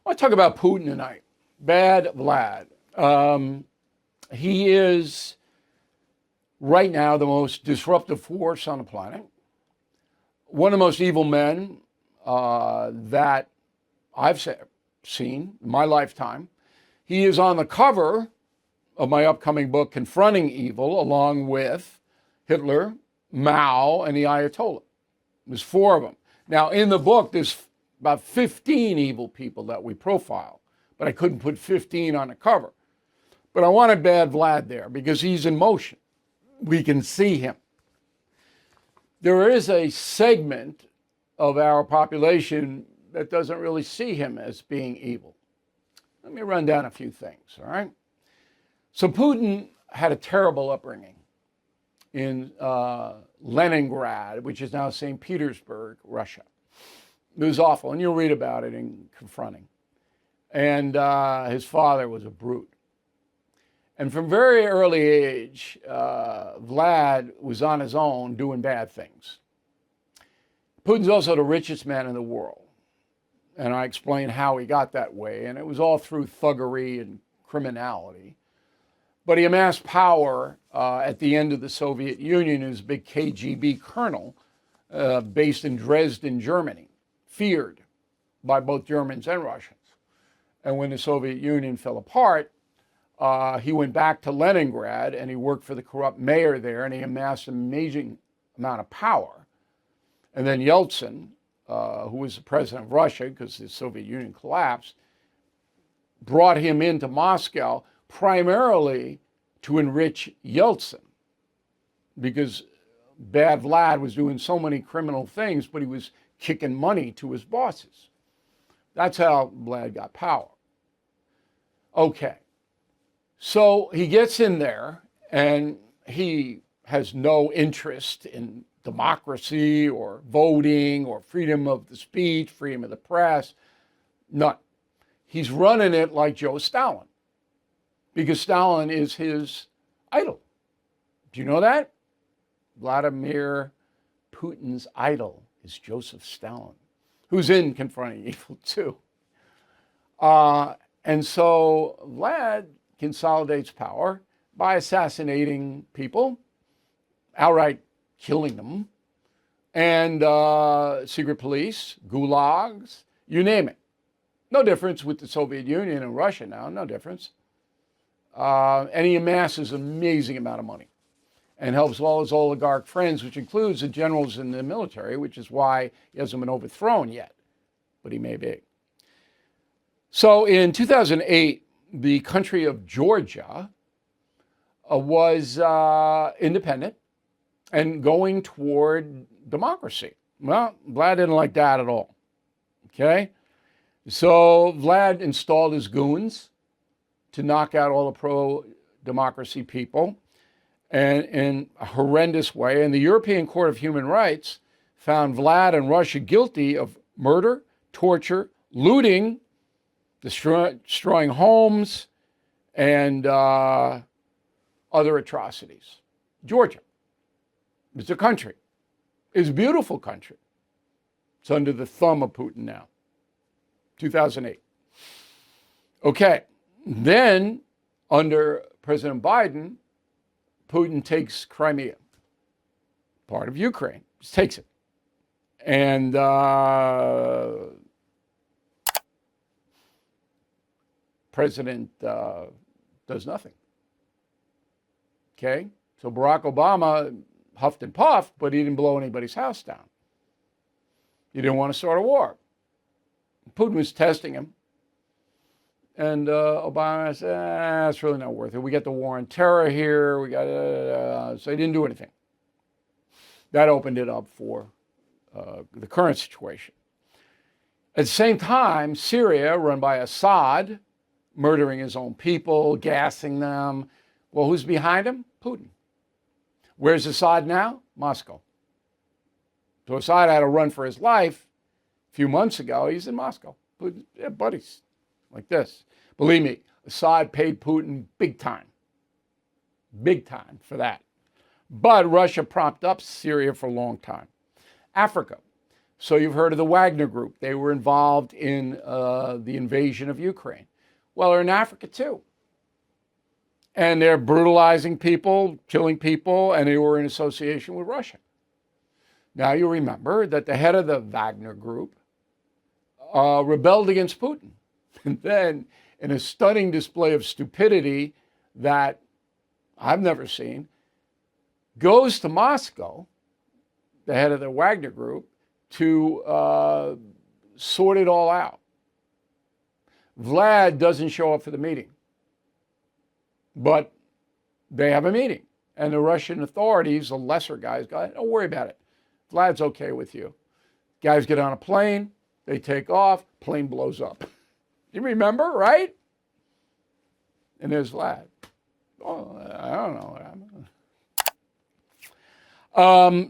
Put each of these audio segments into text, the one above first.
I want to talk about Putin tonight. Bad Vlad. He is right now the most disruptive force on the planet. One of the most evil men that I've seen in my lifetime. He is on the cover of my upcoming book, Confronting Evil, along with Hitler, Mao, and the Ayatollah. There's 4 of them. Now, in the book, there's about 15 evil people that we profile, but I couldn't put 15 on the cover. But I wanted Bad Vlad there because he's in motion. We can see him. There is a segment of our population that doesn't really see him as being evil. Let me run down a few things, all right? So Putin had a terrible upbringing in Leningrad, which is now St. Petersburg, Russia. It was awful, and you'll read about it in Confronting. And his father was a brute. And from very early age, Vlad was on his own doing bad things. Putin's also the richest man in the world. And I explain how he got that way. And it was all through thuggery and criminality. But he amassed power at the end of the Soviet Union as a big KGB colonel based in Dresden, Germany, feared by both Germans and Russians. And when the Soviet Union fell apart, he went back to Leningrad and he worked for the corrupt mayor there, and he amassed an amazing amount of power. And then Yeltsin, who was the president of Russia because the Soviet Union collapsed, brought him into Moscow primarily to enrich Yeltsin, because Bad Vlad was doing so many criminal things, but he was kicking money to his bosses. That's how Vlad got power. Okay. So he gets in there and he has no interest in democracy or voting or freedom of the speech, freedom of the press, none. He's running it like Joe Stalin, because Stalin is his idol. Do you know that? Vladimir Putin's idol is Joseph Stalin, who's in Confronting Evil too. And so Vlad consolidates power by assassinating people, outright killing them, and secret police, gulags, you name it. No difference with the Soviet Union and Russia now, no difference. And he amasses an amazing amount of money and helps all his oligarch friends, which includes the generals in the military, which is why he hasn't been overthrown yet, but he may be. So in 2008, the country of Georgia was independent and going toward democracy. Well, Vlad didn't like that at all. Okay? So Vlad installed his goons to knock out all the pro-democracy people, and in a horrendous way. And the European Court of Human Rights found Vlad and Russia guilty of murder, torture, looting, destroying homes, and other atrocities. Georgia, it's a country. It's a beautiful country. It's under the thumb of Putin now. 2008. Okay, then under President Biden, Putin takes Crimea, part of Ukraine. Just takes it. And President does nothing. Okay? So Barack Obama huffed and puffed, but he didn't blow anybody's house down. He didn't want to start a war. Putin was testing him. And Obama said, it's really not worth it. We got the war on terror here. We got so he didn't do anything. That opened it up for the current situation. At the same time, Syria, run by Assad, murdering his own people, gassing them. Well, who's behind him? Putin. Where's Assad now? Moscow. So Assad had to run for his life. A few months ago, he's in Moscow. Putin, yeah, buddies, like this. Believe me, Assad paid Putin big time for that. But Russia propped up Syria for a long time. Africa. So you've heard of the Wagner Group. They were involved in the invasion of Ukraine. Well, they're in Africa too. And they're brutalizing people, killing people, and they were in association with Russia. Now you remember that the head of the Wagner Group rebelled against Putin. And then, in a stunning display of stupidity that I've never seen, goes to Moscow, the head of the Wagner Group, to sort it all out. Vlad doesn't show up for the meeting, but they have a meeting. And the Russian authorities, the lesser guys, go, don't worry about it. Vlad's okay with you. Guys get on a plane, they take off, plane blows up. You remember, right? And there's Vlad. Oh, I don't know.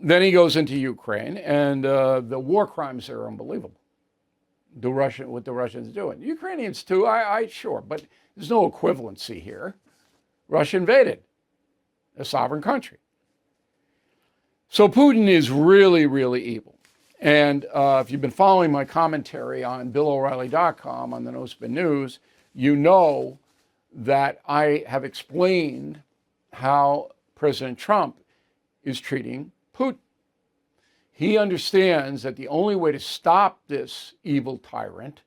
Then he goes into Ukraine, and the war crimes there are unbelievable. What the Russians are doing. The Ukrainians too, sure, but there's no equivalency here. Russia invaded a sovereign country. So Putin is really, really evil. And if you've been following my commentary on BillO'Reilly.com on the No Spin News, you know that I have explained how President Trump is treating Putin. He understands that the only way to stop this evil tyrant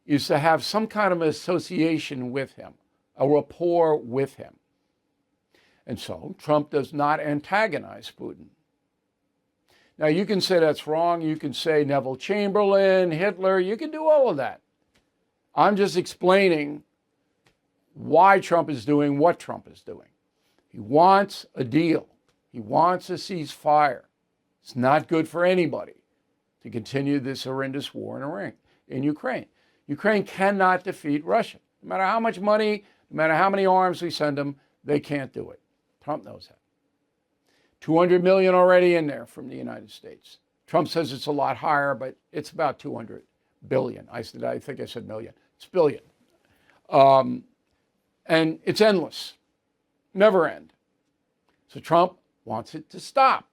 is to have some kind of association with him, a rapport with him. And so Trump does not antagonize Putin. Now, you can say that's wrong. You can say Neville Chamberlain, Hitler. You can do all of that. I'm just explaining why Trump is doing what Trump is doing. He wants a deal. He wants a ceasefire. It's not good for anybody to continue this horrendous war in Ukraine. Ukraine cannot defeat Russia. No matter how much money, no matter how many arms we send them, they can't do it. Trump knows that. 200 million already in there from the United States. Trump says it's a lot higher, but it's about 200 billion. I think I said million. It's billion. And it's endless. Never end. So Trump wants it to stop.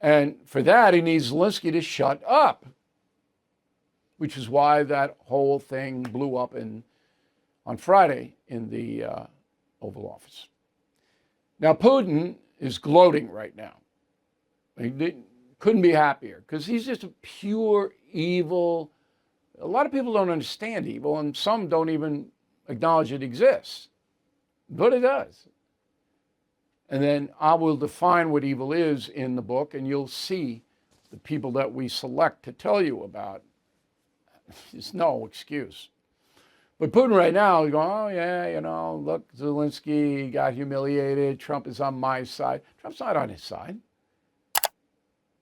And for that, he needs Zelensky to shut up, which is why that whole thing blew up on Friday in the Oval Office. Now, Putin is gloating right now. He couldn't be happier because he's just a pure evil. A lot of people don't understand evil, and some don't even acknowledge it exists. But it does. And then I will define what evil is in the book, and you'll see the people that we select to tell you about. There's no excuse. But Putin right now is going, oh, yeah, look, Zelensky got humiliated. Trump is on my side. Trump's not on his side.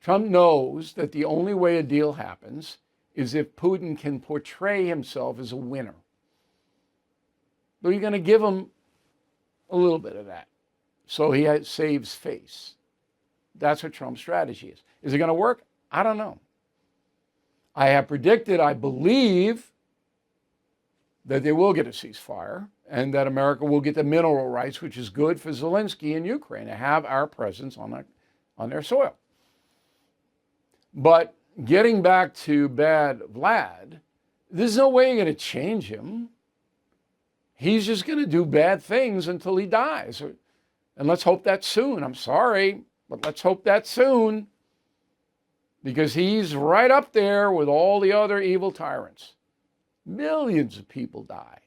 Trump knows that the only way a deal happens is if Putin can portray himself as a winner. So you're going to give him a little bit of that. So he saves face. That's what Trump's strategy is. Is it going to work? I don't know. I have predicted, I believe, that they will get a ceasefire and that America will get the mineral rights, which is good for Zelensky and Ukraine to have our presence on their soil. But getting back to bad Vlad, there's no way you're going to change him. He's just going to do bad things until he dies. And let's hope that's soon. I'm sorry, but let's hope that's soon. Because he's right up there with all the other evil tyrants. Millions of people die.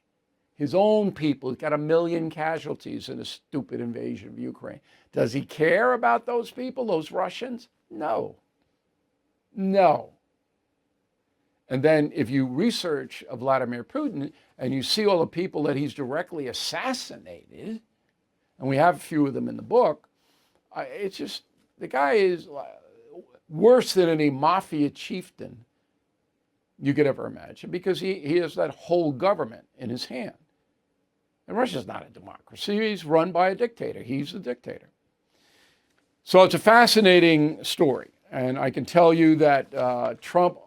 His own people, he's got 1 million casualties in a stupid invasion of Ukraine. Does he care about those people, those Russians? No. No. And then if you research Vladimir Putin and you see all the people that he's directly assassinated, and we have a few of them in the book, it's just, the guy is worse than any mafia chieftain you could ever imagine, because he has that whole government in his hand. And Russia's not a democracy. He's run by a dictator. He's the dictator. So it's a fascinating story. And I can tell you that Trump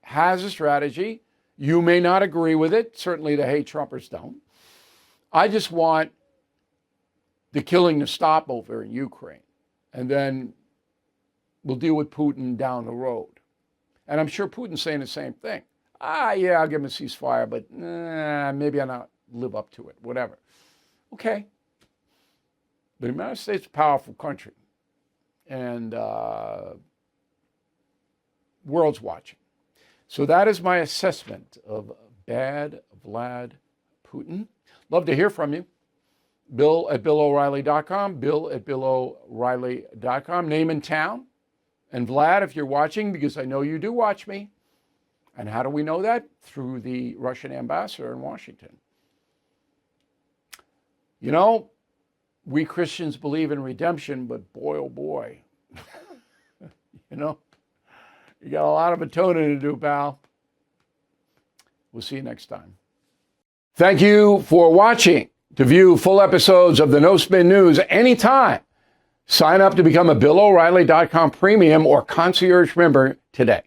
has a strategy. You may not agree with it. Certainly the hate Trumpers don't. I just want the killing to stop over in Ukraine. And then we'll deal with Putin down the road. And I'm sure Putin's saying the same thing. Yeah, I'll give him a ceasefire, but maybe I'll not live up to it, whatever. Okay. The United States is a powerful country. And world's watching. So that is my assessment of bad Vlad Putin. Love to hear from you. Bill at BillO'Reilly.com, Bill at BillO'Reilly.com, name and town. And Vlad, if you're watching, because I know you do watch me. And how do we know that? Through the Russian ambassador in Washington. You know, we Christians believe in redemption, but boy, oh boy, you know, you got a lot of atoning to do, pal. We'll see you next time. Thank you for watching. To view full episodes of the No Spin News anytime, sign up to become a BillO'Reilly.com premium or concierge member today.